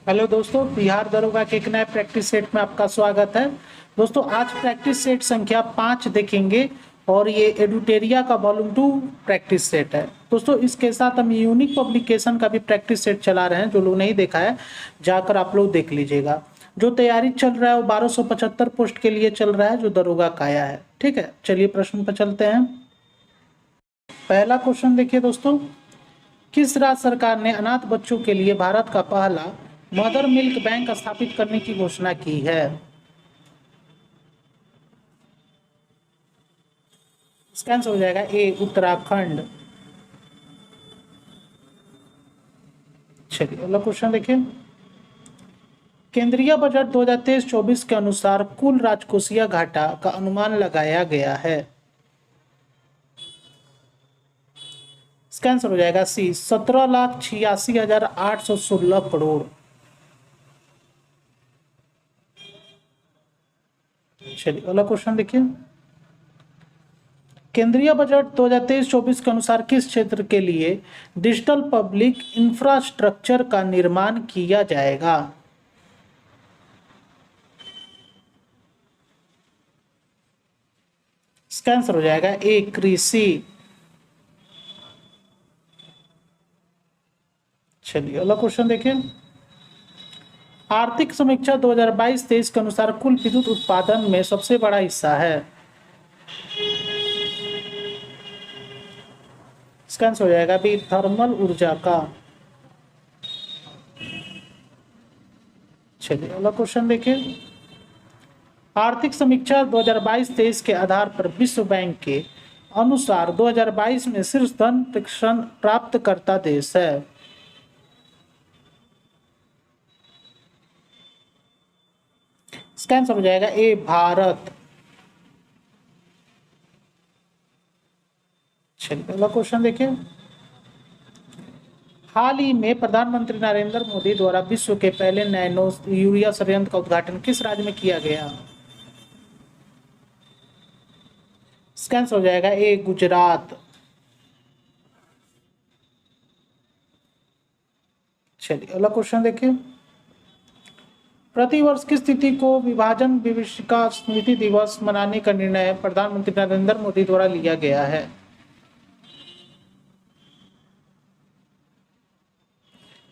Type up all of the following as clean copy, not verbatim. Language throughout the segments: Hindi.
हेलो दोस्तों, बिहार दरोगा के एक नए प्रैक्टिस सेट में आपका स्वागत है। दोस्तों, आज प्रैक्टिस सेट संख्या 5 देखेंगे और ये एडुटेरिया का वॉल्यूम 2 प्रैक्टिस सेट है। दोस्तों, इसके साथ हम यूनिक पब्लिकेशन का भी प्रैक्टिस सेट चला रहे हैं। जो लोग नहीं देखा है जाकर आप लोग देख लीजिएगा। जो तैयारी चल रहा है वो 1275 पोस्ट के लिए चल रहा है, जो दरोगा का आया है। ठीक है, चलिए प्रश्न पर चलते हैं। पहला क्वेश्चन देखिए दोस्तों, किस राज्य सरकार ने अनाथ बच्चों के लिए भारत का पहला मदर मिल्क बैंक स्थापित करने की घोषणा की है? इसका आंसर हो जाएगा ए, उत्तराखंड। चलिए अगला क्वेश्चन देखिए। केंद्रीय बजट 2023-24 के अनुसार कुल राजकोषीय घाटा का अनुमान लगाया गया है। इसका आंसर हो जाएगा सी, 17,86,816 करोड़। चलिए अगला क्वेश्चन देखिए। केंद्रीय बजट 2023-24 के अनुसार किस क्षेत्र के लिए डिजिटल पब्लिक इंफ्रास्ट्रक्चर का निर्माण किया जाएगा? इसका आंसर हो जाएगा ए, कृषि। चलिए अगला क्वेश्चन देखिए। आर्थिक समीक्षा 2022-23 के अनुसार कुल विद्युत उत्पादन में सबसे बड़ा हिस्सा है। इसका आंसर हो जाएगा बी, थर्मल ऊर्जा का। चलिए अगला क्वेश्चन देखिए। आर्थिक समीक्षा 2022-23 के आधार पर विश्व बैंक के अनुसार 2022 में शीर्ष धन प्राप्तकर्ता देश है। इसका आंसर हो जाएगा ए, भारत। चलिए अगला क्वेश्चन देखिए। हाल ही में प्रधानमंत्री नरेंद्र मोदी द्वारा विश्व के पहले नैनो यूरिया संयंत्र का उद्घाटन किस राज्य में किया गया? इसका आंसर हो जाएगा ए, गुजरात। चलिए अगला क्वेश्चन देखिए। प्रतिवर्ष की स्थिति को विभाजन विभीषिका स्मृति दिवस मनाने का निर्णय प्रधानमंत्री नरेंद्र मोदी द्वारा लिया गया है।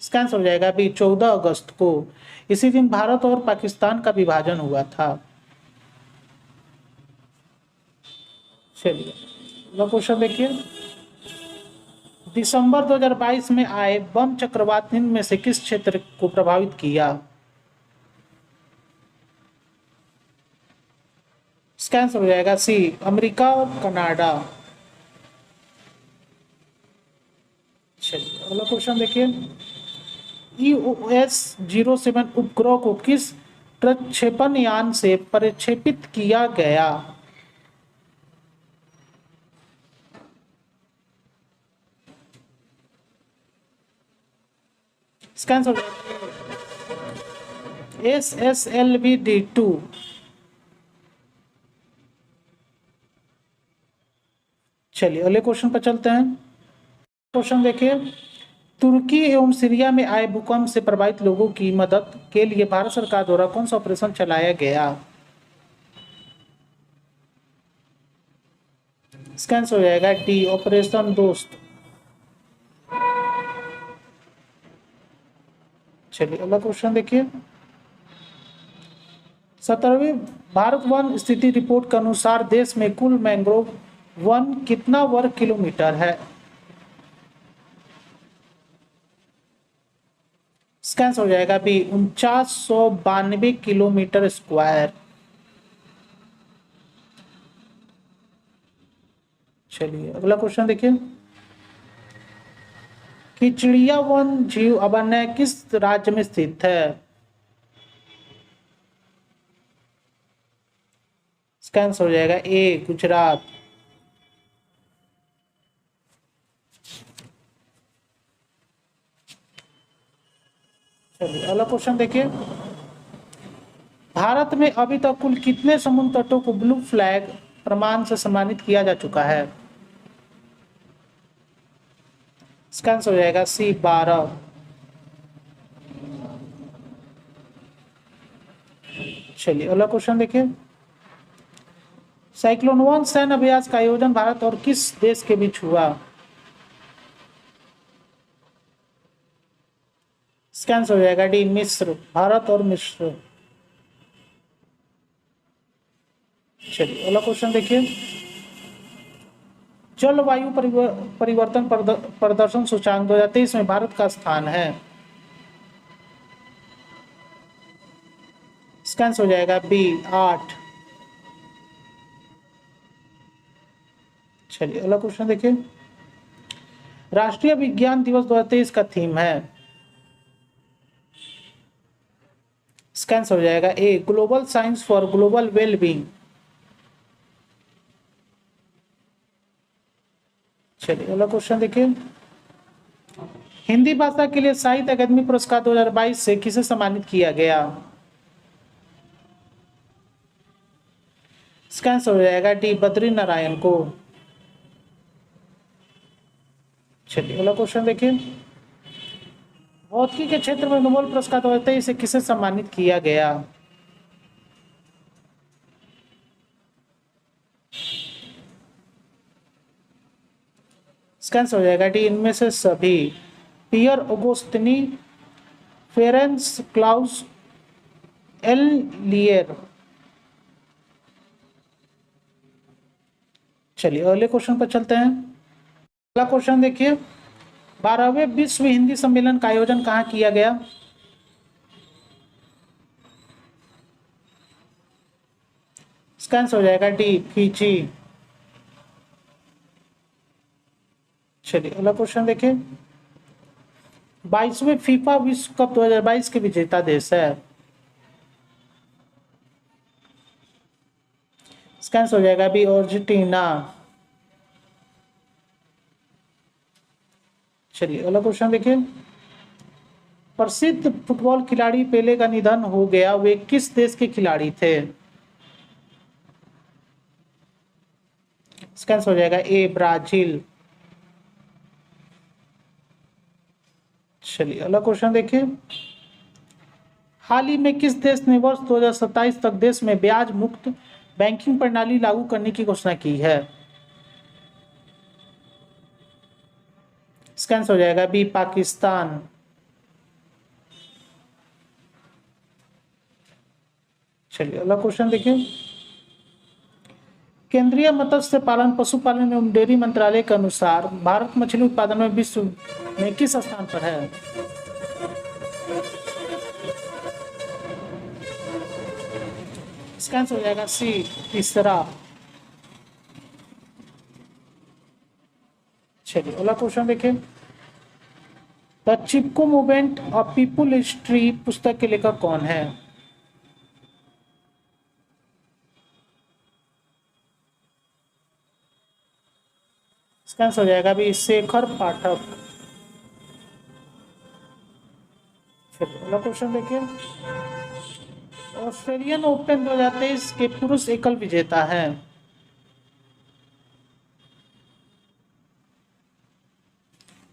इसका आंसर हो जाएगा बी, 14 अगस्त को। इसी दिन भारत और पाकिस्तान का विभाजन हुआ था। चलिए अगला क्वेश्चन देखिए। दिसंबर 2022 में आए बम चक्रवात निम्न में से किस क्षेत्र को प्रभावित किया? इसका आंसर हो जाएगा सी, अमेरिका और कनाडा। चलिए अगला क्वेश्चन देखिए। EOS-07 उपग्रह को किस प्रक्षेपण यान से प्रक्षेपित किया गया? इसका आंसर SSLV-D2। चलिए अगले क्वेश्चन पर चलते हैं। क्वेश्चन देखिए। तुर्की एवं सीरिया में आए भूकंप से प्रभावित लोगों की मदद के लिए भारत सरकार द्वारा कौन सा ऑपरेशन चलाया गया? इसका आंसर हो जाएगा डी, ऑपरेशन दोस्त। चलिए अगला क्वेश्चन देखिए। 17वीं भारत वन स्थिति रिपोर्ट के अनुसार देश में कुल मैंग्रोव वन कितना वर्ग किलोमीटर है? इसका आंसर हो जाएगा बी, 4992 किलोमीटर स्क्वायर। चलिए अगला क्वेश्चन देखिए कि चिड़िया वन जीव अभयारण्य किस राज्य में स्थित है? इसका आंसर हो जाएगा ए, गुजरात। चलिए अगला क्वेश्चन देखिए। भारत में अभी तक कुल कितने समुद्र तटों को ब्लू फ्लैग प्रमाण से सम्मानित किया जा चुका है? इसका आंसर हो जाएगा सी, 12। चलिए अगला क्वेश्चन देखिए, साइक्लोन वन सैन्य अभ्यास का आयोजन भारत और किस देश के बीच हुआ? इसका आंसर हो जाएगा डी, मिस्र, भारत और मिस्र। चलिए अगला क्वेश्चन देखिए, जलवायु परिवर्तन प्रदर्शन सूचकांक 2023 में भारत का स्थान है? इसका आंसर हो जाएगा बी, 8। चलिए अगला क्वेश्चन देखिए, राष्ट्रीय विज्ञान दिवस 2023 का थीम है? इसका आंसर हो जाएगा A, global science for global wellbeing. चलिए अगला क्वेश्चन देखिए, हिंदी भाषा के लिए साहित्य अकादमी पुरस्कार 2022 से किसे सम्मानित किया गया? इसका आंसर हो जाएगा डी, बद्री नारायण को। चलिए अगला क्वेश्चन देखिए, भौतिकी के क्षेत्र में नोबेल पुरस्कार 2023 से किसे सम्मानित किया गया? इसका आंसर हो जाएगा डी, इनमें से सभी, पियर अगोस्तिनी, फेरेंस क्लाउस, एल लियर। चलिए अगले क्वेश्चन पर चलते हैं। अगला क्वेश्चन देखिए, 12वें विश्व हिंदी सम्मेलन का आयोजन कहाँ किया गया? इसका आंसर हो जाएगा डी, फिजी। चलिए अगला क्वेश्चन देखिए, 22वें फीफा विश्व कप 2022 के विजेता देश है? इसका आंसर हो जाएगा बी, अर्जेंटीना। चलिए अगला क्वेश्चन देखिए, प्रसिद्ध फुटबॉल खिलाड़ी पेले का निधन हो गया, वे किस देश के खिलाड़ी थे? इसका आंसर हो जाएगा ए, ब्राजील। चलिए अगला क्वेश्चन देखिए, हाल ही में किस देश ने वर्ष 2027 तक देश में ब्याज मुक्त बैंकिंग प्रणाली लागू करने की घोषणा की है? इसका आंसर हो जाएगा बी, पाकिस्तान। चलिए अगला क्वेश्चन देखिए, केंद्रीय मत्स्य पालन पशुपालन एवं डेयरी मंत्रालय के अनुसार भारत मछली उत्पादन में विश्व में किस स्थान पर है? इसका आंसर हो जाएगा सी, तीसरा। चलिए अगला क्वेश्चन देखिए, the Chipko movement of people history पुस्तक के लेखक कौन है? इसका आंसर हो जाएगा भी शेखर पाठक। चलिए अगला क्वेश्चन देखिए, ऑस्ट्रेलियन ओपन 2023 के पुरुष एकल विजेता हैं?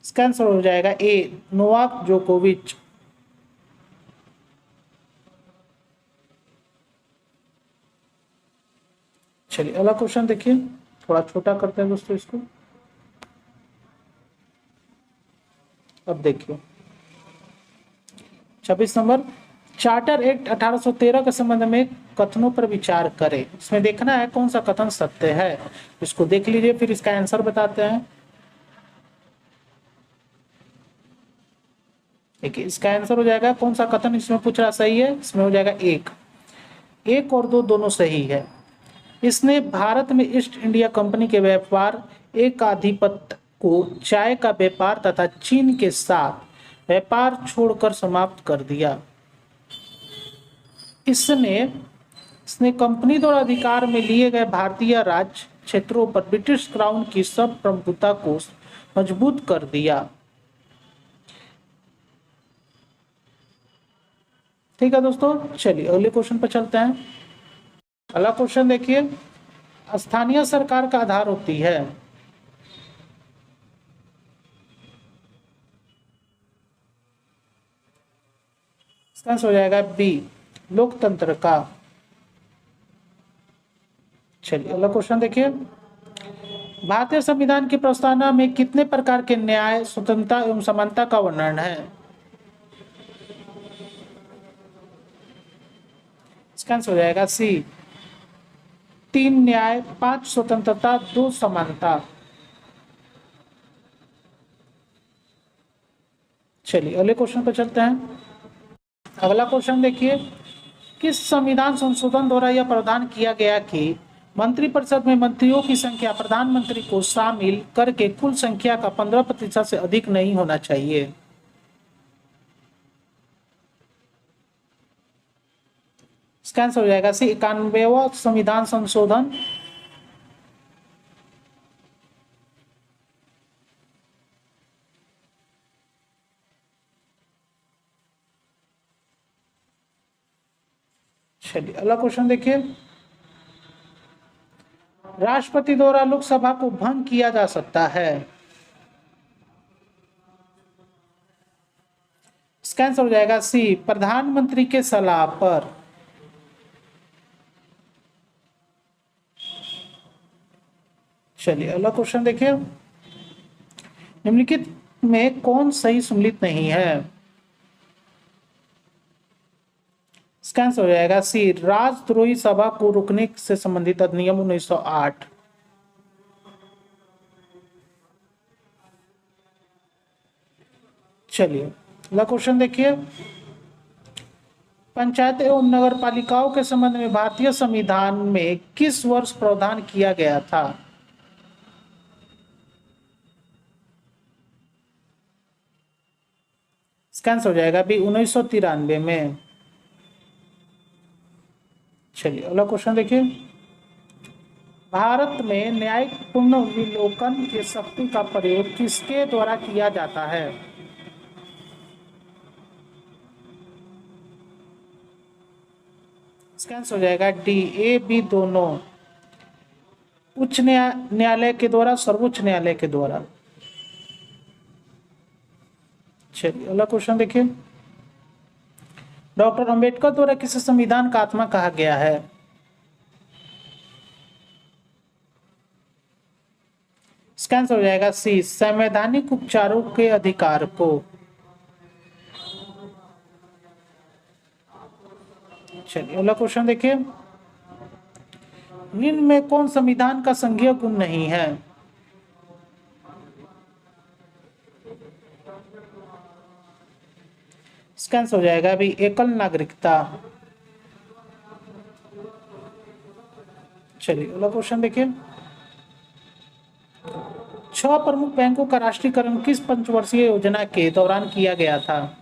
इसका आंसर हो जाएगा ए, नोवाक जोकोविच। चलिए अगला क्वेश्चन देखिए, थोड़ा छोटा करते हैं दोस्तों इसको। अब देखिए 26 नंबर, चार्टर एक्ट 1813 के संबंध में कथनों पर विचार करें। इसमें देखना है कौन सा कथन सत्य है, इसको देख लीजिए फिर इसका आंसर बताते हैं। देखिए इसका आंसर हो जाएगा, कौन सा कथन इसमें पूछ रहा सही है, इसमें हो जाएगा एक और दो दोनों सही है। इसने भारत में ईस्ट इंडिया कंपनी के व्यापार एकाधिपत्य को चाय का व्यापार तथा चीन के साथ व्यापार छोड़कर समाप्त कर दिया। इसने कंपनी द्वारा अधिकार में लिए गए भारतीय राज्य क्षेत्रों पर ब्रिटिश क्राउन की सब प्रभुता को मजबूत कर दिया। ठीक है दोस्तों, चलिए अगले क्वेश्चन पर चलते हैं। अगला क्वेश्चन देखिए, स्थानीय सरकार का आधार होती है? इसका आंसर हो जाएगा बी, लोकतंत्र का। चलिए अगला क्वेश्चन देखिए, भारतीय संविधान की प्रस्तावना में कितने प्रकार के न्याय, स्वतंत्रता एवं समानता का वर्णन है? इसका आंसर हो जाएगा सी, 3 न्याय, 5 स्वतंत्रता, 2 समानता। चलिए अगले क्वेश्चन पर चलते हैं। अगला क्वेश्चन देखिए, किस संविधान संशोधन द्वारा यह प्रावधान किया गया कि मंत्रिपरिषद में मंत्रियों की संख्या प्रधानमंत्री को शामिल करके कुल संख्या का 15% से अधिक नहीं होना चाहिए? इसका आंसर हो जाएगा सी, 91वां संविधान संशोधन। चलिए अगला क्वेश्चन देखिए, राष्ट्रपति द्वारा लोकसभा को भंग किया जा सकता है? इसका आंसर हो जाएगा सी, प्रधानमंत्री के सलाह पर। चलिए अगला क्वेश्चन देखिए, निम्नलिखित में कौन सही सम्मिलित नहीं है? इसका आंसर हो जाएगा सी, राजद्रोही सभा को रोकने से संबंधित अधिनियम 1908। चलिए अगला क्वेश्चन देखिए, पंचायत एवं नगर पालिकाओं के संबंध में भारतीय संविधान में किस वर्ष प्रावधान किया गया था? इसका आंसर हो जाएगा भी 1993 में। चलिए अगला क्वेश्चन देखिए, भारत में न्यायिक पुनर्विलोकन की शक्ति का प्रयोग किसके द्वारा किया जाता है? इसका आंसर हो जाएगा डी, ए बी दोनों, उच्च न्यायालय के द्वारा, सर्वोच्च न्यायालय के द्वारा। चलिए अगला क्वेश्चन देखिए, डॉक्टर अंबेडकर द्वारा किसे संविधान का आत्मा कहा गया है? इसका आंसर हो जाएगा सी, संवैधानिक उपचारों के अधिकार को। चलिए अगला क्वेश्चन देखिए, निम्न में कौन संविधान का संघीय गुण नहीं है? इसका आंसर हो जाएगा अभी एकल नागरिकता। चलिए अगला क्वेश्चन देखिए, 6 प्रमुख बैंकों का राष्ट्रीयकरण किस पंचवर्षीय योजना के दौरान किया गया था?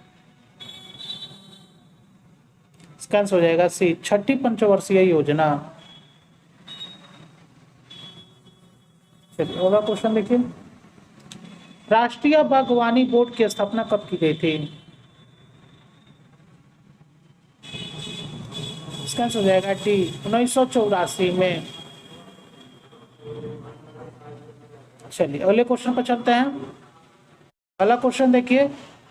इसका आंसर हो जाएगा सी, 6ठी पंचवर्षीय योजना। चलिए अगला क्वेश्चन देखिए, राष्ट्रीय बागवानी बोर्ड की स्थापना कब की गई थी? इसका आंसर हो जाएगा डी, 1984 में। चलिए अगले क्वेश्चन पर चलते हैं। अगला क्वेश्चन देखिए,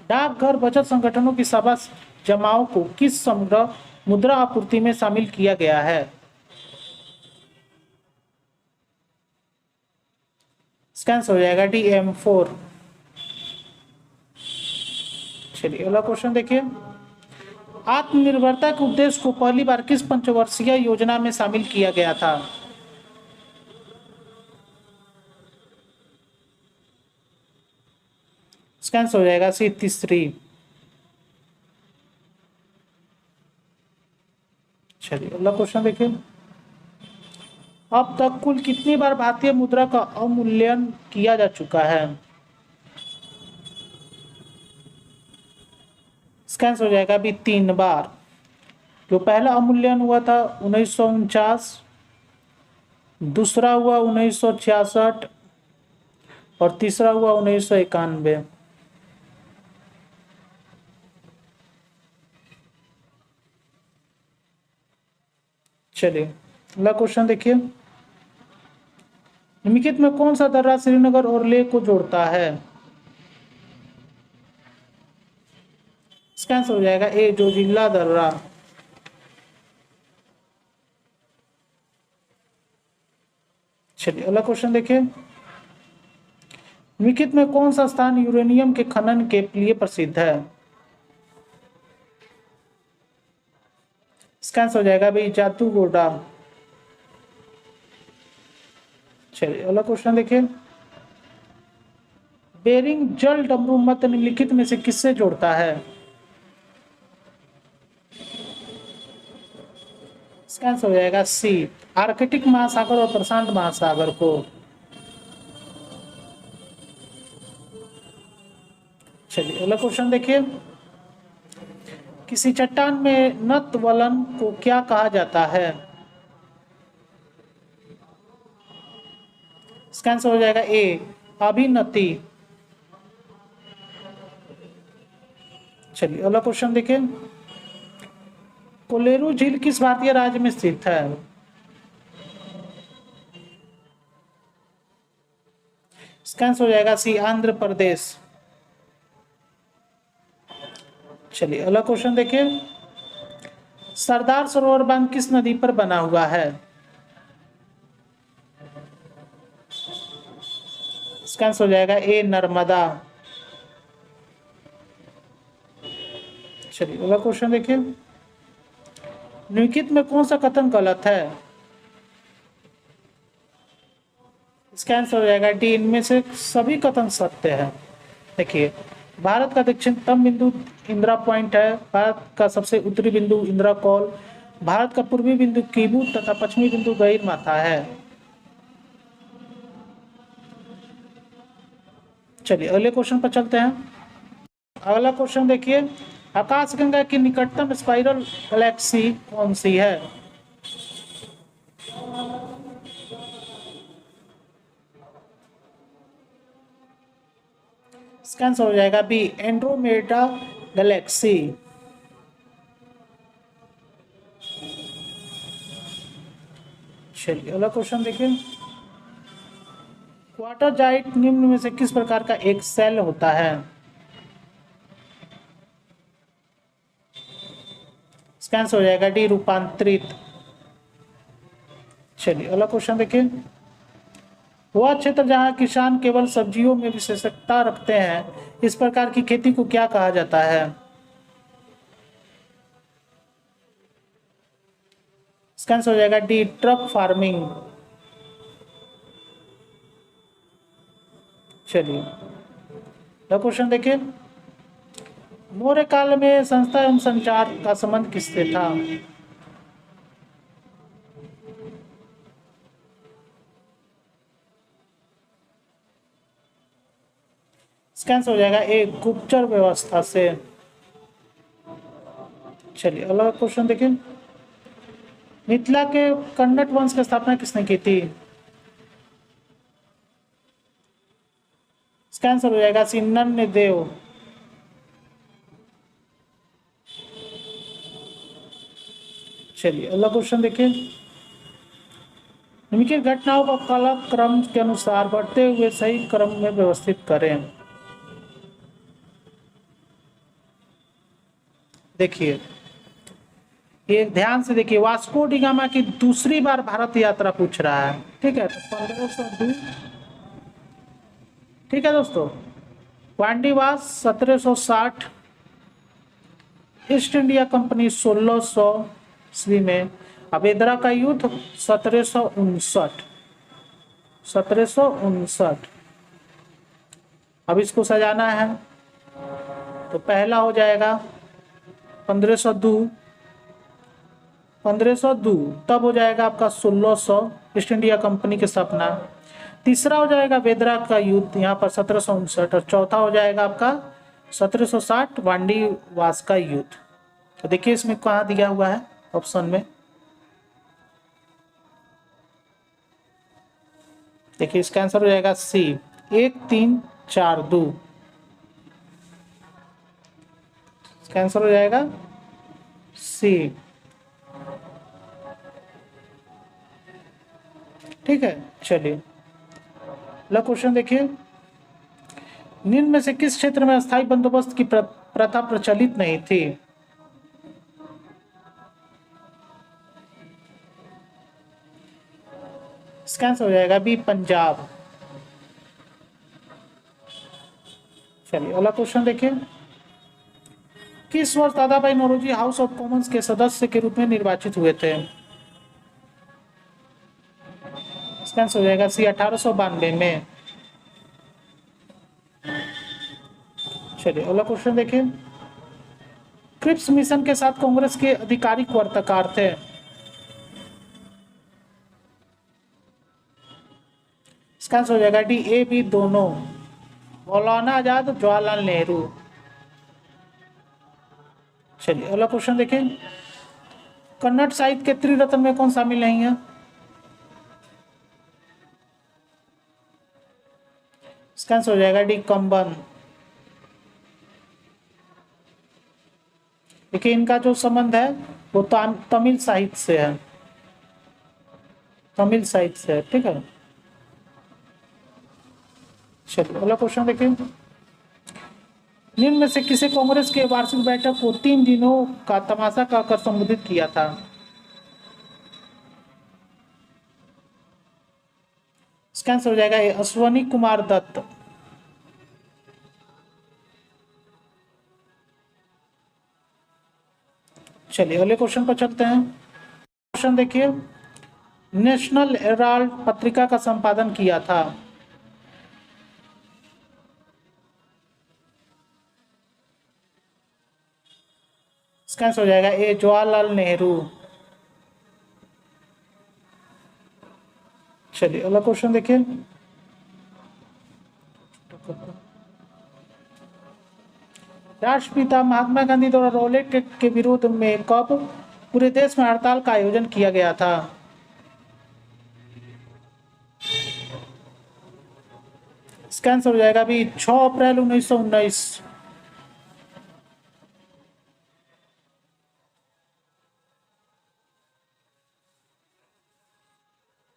डाकघर बचत संगठनों की सभा जमाओं को किस समग्र मुद्रा आपूर्ति में शामिल किया गया है? इसका आंसर हो जाएगा डी, M4। चलिए अगला क्वेश्चन देखिए, आत्मनिर्भरता के उद्देश्य को पहली बार किस पंचवर्षीय योजना में शामिल किया गया था? इसका आंसर हो जाएगा सी, 3री। चलिए अगला क्वेश्चन देखिए, अब तक कुल कितनी बार भारतीय मुद्रा का अवमूल्यन किया जा चुका है? इसका आंसर हो जाएगा भी 3 बार। जो पहला अवमूल्यन हुआ था 1949, दूसरा हुआ 1966 और तीसरा हुआ 1991। चलिए अगला क्वेश्चन देखिए, निम्नलिखित में कौन सा दर्रा श्रीनगर और लेह को जोड़ता है? इसका आंसर हो जाएगा ए, जोजिला दर्रा। चलिए अगला क्वेश्चन देखिए, निम्नलिखित में कौन सा स्थान यूरेनियम के खनन के लिए प्रसिद्ध है? इसका आंसर हो जाएगा भाई जातूगोडा। चलिए अगला क्वेश्चन देखिए, बेरिंग जल डमरू मत निम्नलिखित में से किससे जोड़ता है? इसका आंसर हो जाएगा सी, आर्कटिक महासागर और प्रशांत महासागर को। चलिए अगला क्वेश्चन देखिए, किसी चट्टान में नतवलन को क्या कहा जाता है? इसका आंसर हो जाएगा ए, अभिनति। चलिए अगला क्वेश्चन देखिए, कोलेरू झील किस भारतीय राज्य में स्थित है? इसका आंसर हो जाएगा सी, आंध्र प्रदेश। चलिए अगला क्वेश्चन देखिए, सरदार सरोवर बांध किस नदी पर बना हुआ है? इसका आंसर हो जाएगा ए, नर्मदा। चलिए अगला क्वेश्चन देखिए, निम्नलिखित में कौन सा कथन गलत है? इसका आंसर हो जाएगा डी, इनमें से सभी कथन सत्य है। देखिए, भारत का दक्षिणतम बिंदु इंदिरा पॉइंट है, भारत का सबसे उत्तरी बिंदु इंदिरा कॉल, भारत का पूर्वी बिंदु कीबू तथा पश्चिमी बिंदु गहीर माथा है। चलिए अगले क्वेश्चन पर चलते हैं। अगला क्वेश्चन देखिए, आकाशगंगा की निकटतम स्पाइरल गैलेक्सी कौन सी है? इसका आंसर हो जाएगा बी, एंड्रोमेडा गैलेक्सी। चलिए अगला क्वेश्चन देखिए, क्वार्टरजाइट निम्न में से किस प्रकार का एक सेल होता है? इसका आंसर हो जाएगा डी, रूपांतरित। चलिए अगला क्वेश्चन देखिए, वह क्षेत्र जहां किसान केवल सब्जियों में विशेषज्ञता रखते हैं, इस प्रकार की खेती को क्या कहा जाता है? इसका आंसर हो जाएगा डी, ट्रक फार्मिंग। चलिए अगला क्वेश्चन देखिए, मौर्य काल में संस्था एवं संचार का संबंध किससे था? इसका आंसर हो जाएगा ए, गुप्तचर व्यवस्था से। चलिए अगला क्वेश्चन देखिए, मिथिला के कन्नट वंश की स्थापना किसने की थी? इसका आंसर हो जाएगा सी, नन्नदेव। चलिए अगला क्वेश्चन देखिए, निम्नलिखित घटनाओं को कालक्रम के अनुसार बढ़ते हुए सही क्रम में व्यवस्थित करें। देखिए, ये ध्यान से देखिए, वास्को डी गामा की दूसरी बार भारत यात्रा पूछ रहा है। ठीक है, तो 1502, ठीक है दोस्तों, वांडीवास 1760, ईस्ट इंडिया कंपनी 1600 ईस्वी में, अबेदरा का युद्ध 1759। अब इसको सजाना है, तो पहला हो जाएगा 1502, तब हो जाएगा आपका 1600 ईस्ट इंडिया कंपनी की स्थापना। तीसरा हो जाएगा बेदरा का युद्ध यहाँ पर 1759, और चौथा हो जाएगा आपका 1760 वांडीवास का युद्ध। तो देखिए इसमें कहाँ दिया हुआ है ऑप्शन में, देखिए इसका आंसर हो जाएगा सी, 1342। इसका आंसर हो जाएगा सी। ठीक है, चलिए अगला क्वेश्चन देखिए, निम्न में से किस क्षेत्र में अस्थायी बंदोबस्त की प्रथा प्रचलित नहीं थी? इसका आंसर हो जाएगा बी पंजाब। चलिए अगला क्वेश्चन देखिए। किस वर्ष दादा भाई नौरोजी हाउस ऑफ कॉमन्स के सदस्य के रूप में निर्वाचित हुए थे? इसका आंसर हो जाएगा सी 1892 में। चलिए अगला क्वेश्चन देखिए। क्रिप्स मिशन के साथ कांग्रेस के आधिकारिक वार्ताकार थे? इसका आंसर हो जाएगा डी ए बी दोनों, मौलाना आजाद जवाहरलाल नेहरू। चलिए अगला क्वेश्चन देखिए। कन्नड़ साहित्य के त्रिरत्न में कौन शामिल नहीं है? इसका आंसर हो जाएगा डी कंबन। देखिए इनका जो संबंध है वो तमिल साहित्य से है, तमिल साहित्य से है, ठीक है। चलिए अगला क्वेश्चन देखिए। निम्न में से किसे कांग्रेस के वार्षिक बैठक को 3 दिनों का तमाशा कहकर संबोधित किया था? इसका आंसर हो जाएगा अश्वनी कुमार दत्त। चलिए अगले क्वेश्चन पर चलते हैं। क्वेश्चन देखिए। नेशनल हेराल्ड पत्रिका का संपादन किया था? इसका आंसर हो जाएगा ए जवाहरलाल नेहरू। चलिए अगला क्वेश्चन देखिए। राष्ट्रपिता महात्मा गांधी द्वारा रॉलेट एक्ट के विरोध में कब पूरे देश में हड़ताल का आयोजन किया गया था? इसका आंसर हो जाएगा भी 6 अप्रैल 1919।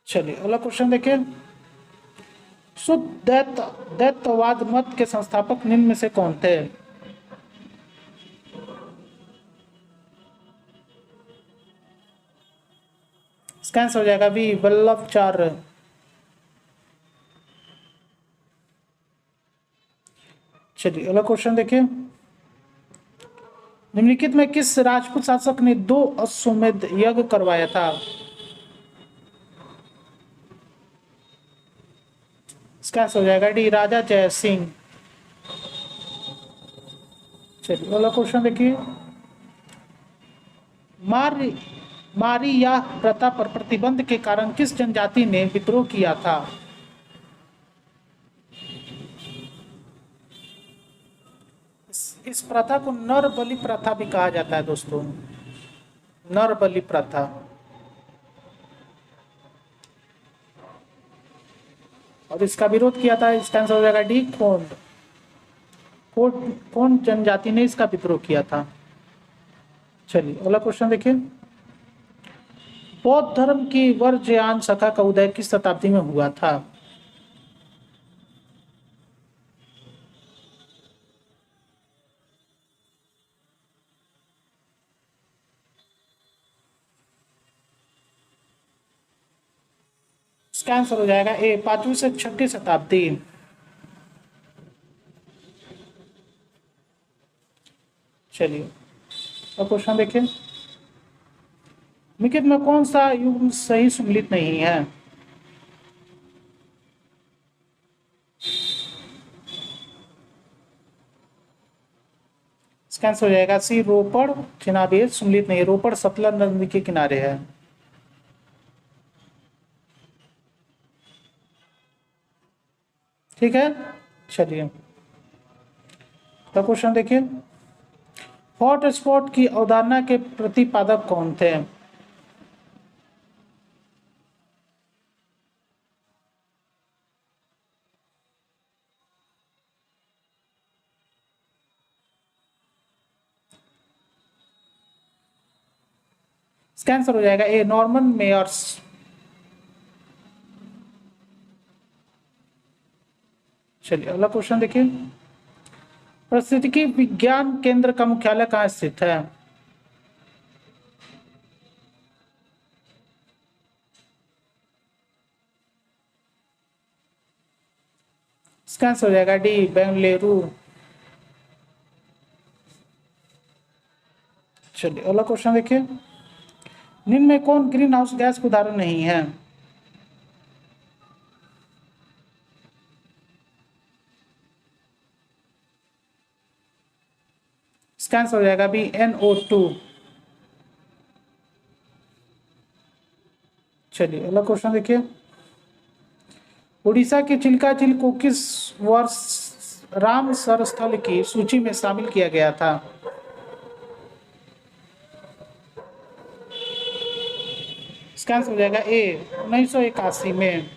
चलिए अगला क्वेश्चन देखिए। शुद्ध दैत्यवाद मत के संस्थापक निम्न में से कौन थे? इसका आंसर हो जाएगा भी वल्लभाचार्य। चलिए अगला क्वेश्चन देखिए। निम्नलिखित में किस राजपूत शासक ने 2 अश्वमेध यज्ञ करवाया था? इसका आंसर हो जाएगा डी राजा जय सिंह। चलिए अगला क्वेश्चन देखिए। मारी या प्रथा पर प्रतिबंध के कारण किस जनजाति ने विद्रोह किया था? इस प्रथा को नर बलि प्रथा भी कहा जाता है दोस्तों, नर बलि प्रथा। और इसका विरोध किया था, इसका आंसर हो जाएगा डी कोंड। कौन जनजाति ने इसका विद्रोह किया था? चलिए अगला क्वेश्चन देखिए। बौद्ध धर्म की वर्ज्ययान शाखा का उदय किस शताब्दी में हुआ था? इसका आंसर हो जाएगा ए 5वीं से 6वीं शताब्दी। चलिए अब क्वेश्चन देखिए। निम्नलिखित में कौन सा युग्म सही सम्मिलित नहीं है? इसका आंसर हो जाएगा सी रोपड़ चिनाबेर सम्मिलित नहीं। रोपड़ सतलज नदी के किनारे है। ठीक है। चलिए तो क्वेश्चन देखिए। हॉट स्पॉट की अवधारणा के प्रतिपादक कौन थे? इसका आंसर हो जाएगा ए नॉर्मन मेयर्स। चलिए अगला क्वेश्चन देखिए। पारिस्थितिकी विज्ञान केंद्र का मुख्यालय कहाँ स्थित है? इसका आंसर हो जाएगा डी बेंगलुरु। चलिए अगला क्वेश्चन देखिए, निम्न में कौन ग्रीन हाउस गैस का उदाहरण नहीं है? इसका आंसर हो जाएगा बी NO2। चलिए अगला क्वेश्चन देखिए, उड़ीसा के चिल्का झील को किस वर्ष रामसर स्थल की सूची में शामिल किया गया था? इसका आंसर हो जाएगा ए 1981 में।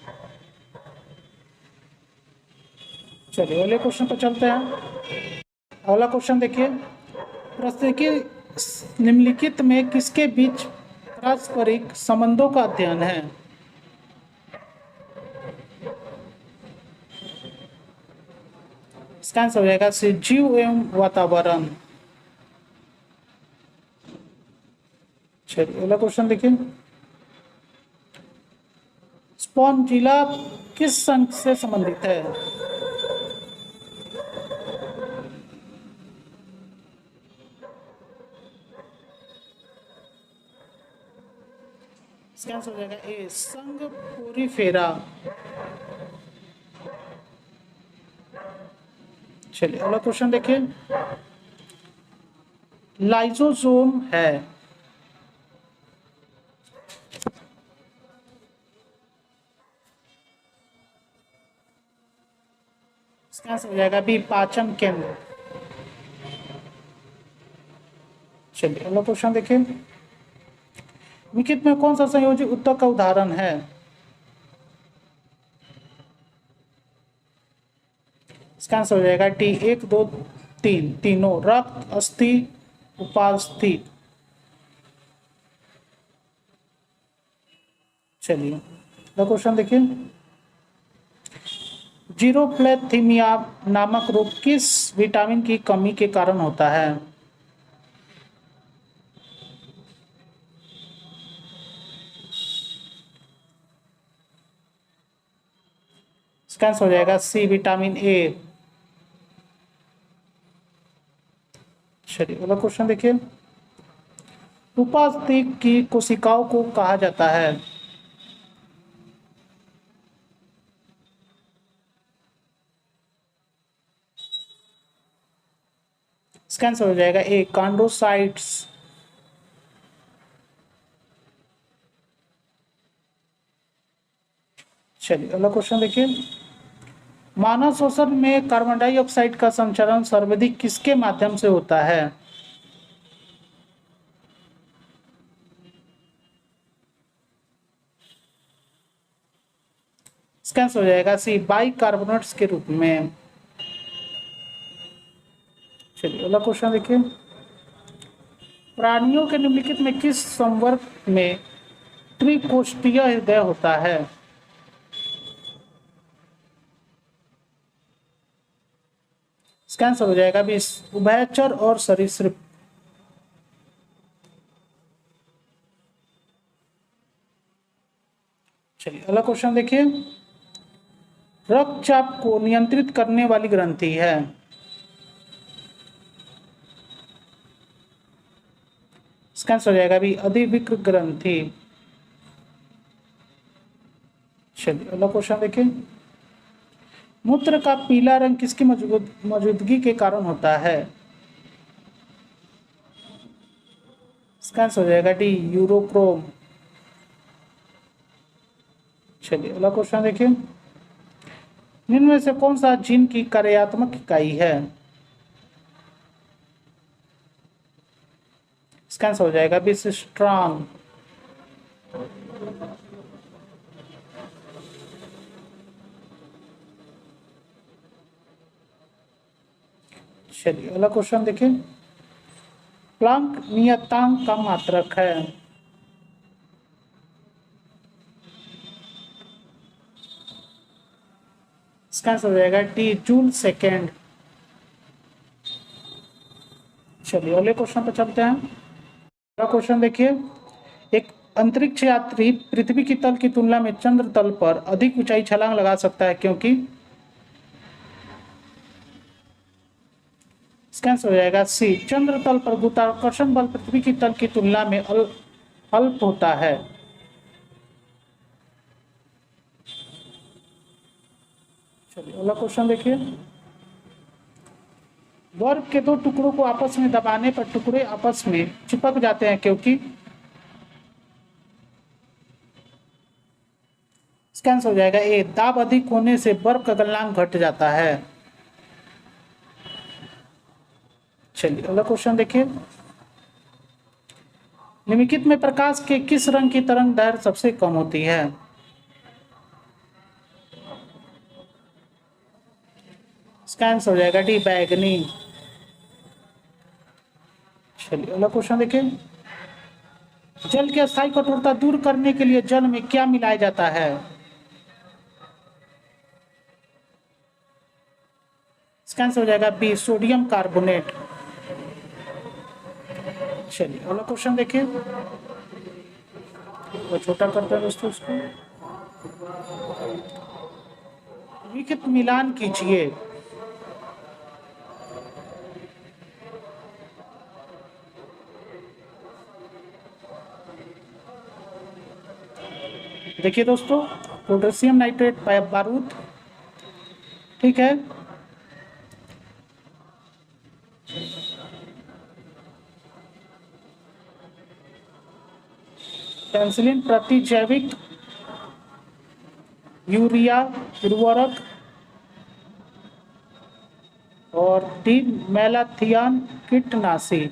चलिए अगले क्वेश्चन पर चलते हैं। अगला क्वेश्चन देखिए, प्रस्तुति निम्नलिखित में किसके बीच पारस्परिक संबंधों का अध्ययन है? इसका आंसर हो जाएगा सी जीव एवं वातावरण। चलिए अगला क्वेश्चन देखिए, स्पॉन्जिला किस संघ से संबंधित है? इसका आंसर हो जाएगा ए संघ पोरीफेरा। चलिए अगला क्वेश्चन देखिए, लाइसोसोम है। इसका आंसर हो जाएगा बी पाचन केंद्र। चलिए अगला क्वेश्चन देखिए, निम्नलिखित में कौन सा संयोजी उत्तक का उदाहरण है? इसका आंसर हो जाएगा टी 1 2 3 तीनों, रक्त अस्थि उपास्थि। चलिए अगला क्वेश्चन देखिए, जीरोप्लेथीमिया नामक रोग किस विटामिन की कमी के कारण होता है? इसका आंसर हो जाएगा सी विटामिन ए। चलिए अगला क्वेश्चन देखिए, उपास्थि की कोशिकाओं को कहा जाता है? इसका आंसर हो जाएगा ए कॉन्ड्रोसाइट्स। चलिए अगला क्वेश्चन देखिए, मानव श्वसन में कार्बन डाइऑक्साइड का संचरण सर्वाधिक किसके माध्यम से होता है? इसका आंसर हो जाएगा सी बाइकार्बोनेट्स के रूप में। चलिए अगला क्वेश्चन देखिए, प्राणियों के निम्नलिखित में किस संवर्ग में त्रिकोष्ठीय हृदय होता है? इसका आंसर हो जाएगा भी उभयचर और सरीसृप। चलिए अगला क्वेश्चन देखिए, रक्तचाप को नियंत्रित करने वाली ग्रंथि है? इसका आंसर हो जाएगा भी अधिविक्र ग्रंथि। चलिए अगला क्वेश्चन देखिए, मूत्र का पीला रंग किसकी मौजूदगी के कारण होता है? इसका आंसर हो जाएगा डी यूरोक्रोम। चलिए अगला क्वेश्चन देखिए, निम्न में से कौन सा जीन की कार्यात्मक इकाई है? इसका आंसर हो जाएगा बी स्ट्रॉन्ग। चलिए अगला क्वेश्चन देखिए, प्लैंक नियतांक का मात्रक है? इसका आंसर हो जाएगा टी जूल सेकेंड। चलिए अगले क्वेश्चन पर चलते हैं। अगला क्वेश्चन देखिए, एक अंतरिक्ष यात्री पृथ्वी की तल की तुलना में चंद्र तल पर अधिक ऊंचाई छलांग लगा सकता है क्योंकि? कैंसिल हो जाएगा। सी, चंद्र तल पर गुरुत्वाकर्षण बल पृथ्वी की तल की तुलना में अल्प होता है। चलिए अगला क्वेश्चन देखिए। बर्फ के दो टुकड़ों को आपस में दबाने पर टुकड़े आपस में चिपक जाते हैं क्योंकि। कैंसिल हो जाएगा। ए, दाब अधिक होने से बर्फ का गलनांक घट जाता है। चलिए अगला क्वेश्चन देखिए। निम्नलिखित में प्रकाश के किस रंग की तरंग दैर्घ्य सबसे कम होती है? कैंसिल हो जाएगा। डी, बैगनी। चलिए अगला क्वेश्चन देखिए। जल की अस्थायी कठोरता दूर करने के लिए जल में क्या मिलाया जाता है? कैंसिल हो जाएगा। B, sodium carbonate. चलिए अगला क्वेश्चन देखिए। वो छोटा करते हैं दोस्तों उसको। लिखित मिलान कीजिए। देखिए दोस्तों, पोटेशियम नाइट्रेट बारूद, ठीक है। पेंसिलिन प्रतिजैविक, यूरिया उर्वरक, और डी, मेलाथियान कीटनाशी।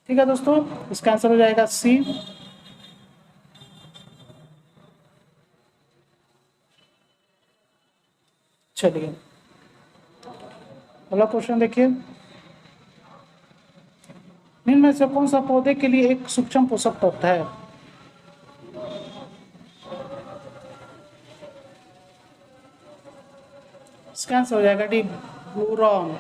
ठीक है दोस्तों, इसका आंसर हो जाएगा सी। चलिए अगला क्वेश्चन देखिए। निम्न में से कौन सा पौधे के लिए एक सूक्ष्म पोषक तत्व है? इसका आंसर हो जाएगा डी, बोरॉन।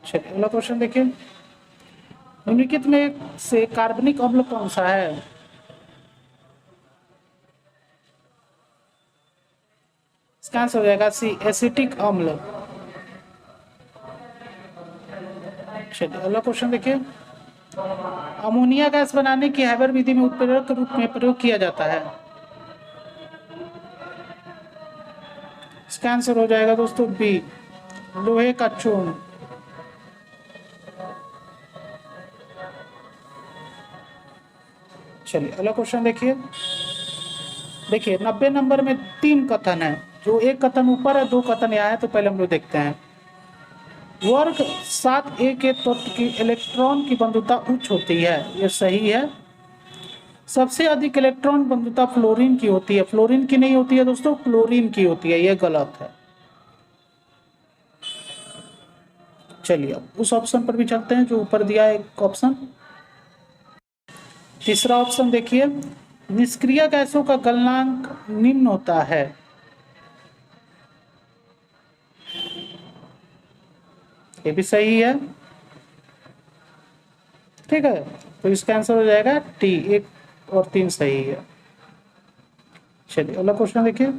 चलिए अगला क्वेश्चन देखिए। निम्नलिखित में से कार्बनिक अम्ल कौन सा है? इसका आंसर हो जाएगा सी, एसिटिक अम्ल। चलिए अगला क्वेश्चन देखिए। अमोनिया गैस बनाने की हैबर विधि में उत्प्रेरक के रूप में प्रयोग किया जाता है। इसका आंसर हो जाएगा दोस्तों बी, लोहे का चूर्ण। चलिए अगला क्वेश्चन देखिए। देखिए 90 नंबर में 3 कथन है, जो एक कथन ऊपर है, 2 कथन यहाँ है, तो पहले हम लोग देखते हैं। वर्ग 7a के तत्व की इलेक्ट्रॉन की बंधुता उच्च होती है, ये सही है। सबसे अधिक इलेक्ट्रॉन बंधुता फ्लोरीन की होती है, फ्लोरीन की नहीं होती है दोस्तों, क्लोरीन की होती है, ये गलत है। चलिए अब उस ऑप्शन पर भी चलते हैं जो ऊपर दिया है एक ऑप्शन। तीसरा ऑप्शन देखिए। निष्क्रिय गैसों का गलनांक निम्न होता है। ये भी सही है, ठीक है। तो इसका आंसर हो जाएगा टी, 1 और 3 सही है। चलिए अगला क्वेश्चन देखिए।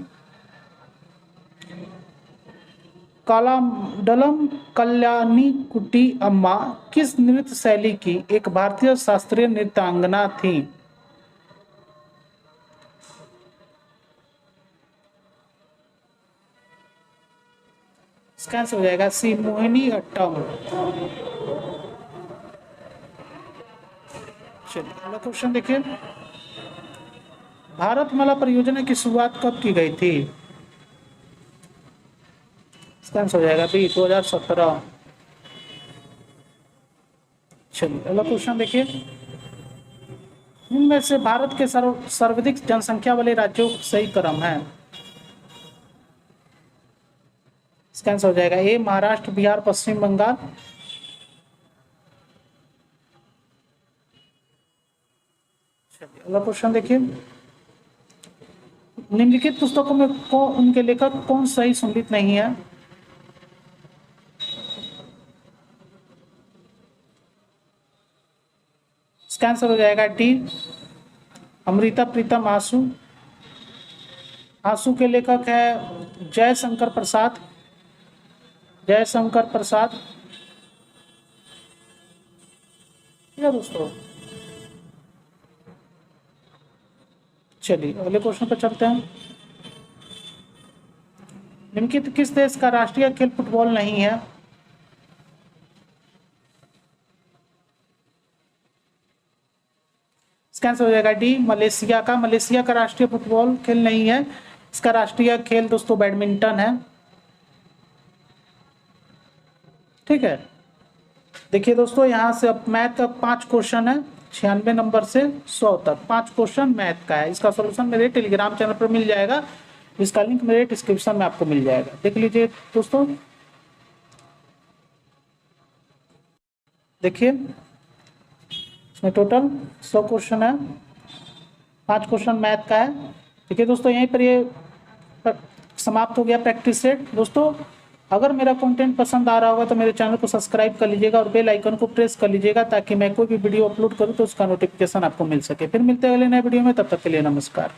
कालाडलम कल्याणी कुट्टी अम्मा किस नृत्य शैली की एक भारतीय शास्त्रीय नृत्यांगना थी? इसका आंसर हो जाएगा सी, मोहिनी अट्टम। चलिए अगला क्वेश्चन देखिए। भारतमाला परियोजना की शुरुआत कब की गई थी? इसका आंसर हो जाएगा बी, 2017। चलिए अगला क्वेश्चन देखिए। इनमें से भारत के सर्वाधिक जनसंख्या वाले राज्यों का सही क्रम है। इसका आंसर हो जाएगा ए, महाराष्ट्र, बिहार, पश्चिम बंगाल। चलिए अगला क्वेश्चन देखिए। निम्नलिखित पुस्तकों में उनके लेखक कौन सही सम्मिलित नहीं है? इसका इसका आंसर हो जाएगा डी, अमृता प्रीतम आंसू। आंसू के लेखक है जयशंकर प्रसाद, जयशंकर प्रसाद। या दोस्तों, चलिए अगले क्वेश्चन पर चलते हैं। निम्नलिखित किस देश का राष्ट्रीय खेल फुटबॉल नहीं है? इसका आंसर हो जाएगा डी, मलेशिया का। मलेशिया का राष्ट्रीय फुटबॉल खेल नहीं है, इसका राष्ट्रीय खेल दोस्तों बैडमिंटन है। ठीक है, देखिए दोस्तों, यहाँ से अब मैथ का 5 क्वेश्चन है, 96 नंबर से 100 तक 5 क्वेश्चन मैथ का है। इसका सॉल्यूशन मेरे टेलीग्राम चैनल पर मिल जाएगा, इसका लिंक मेरे डिस्क्रिप्शन में आपको मिल जाएगा, देख लीजिए दोस्तों। देखिए इसमें टोटल 100 क्वेश्चन है, 5 क्वेश्चन मैथ का है। देखिए दोस्तों, यहीं पर ये समाप्त हो गया प्रैक्टिस सेट। दोस्तों, अगर मेरा कंटेंट पसंद आ रहा होगा तो मेरे चैनल को सब्सक्राइब कर लीजिएगा और बेल आइकन को प्रेस कर लीजिएगा, ताकि मैं कोई भी वीडियो अपलोड करूं तो उसका नोटिफिकेशन आपको मिल सके। फिर मिलते हैं अगले नए वीडियो में, तब तक के लिए नमस्कार।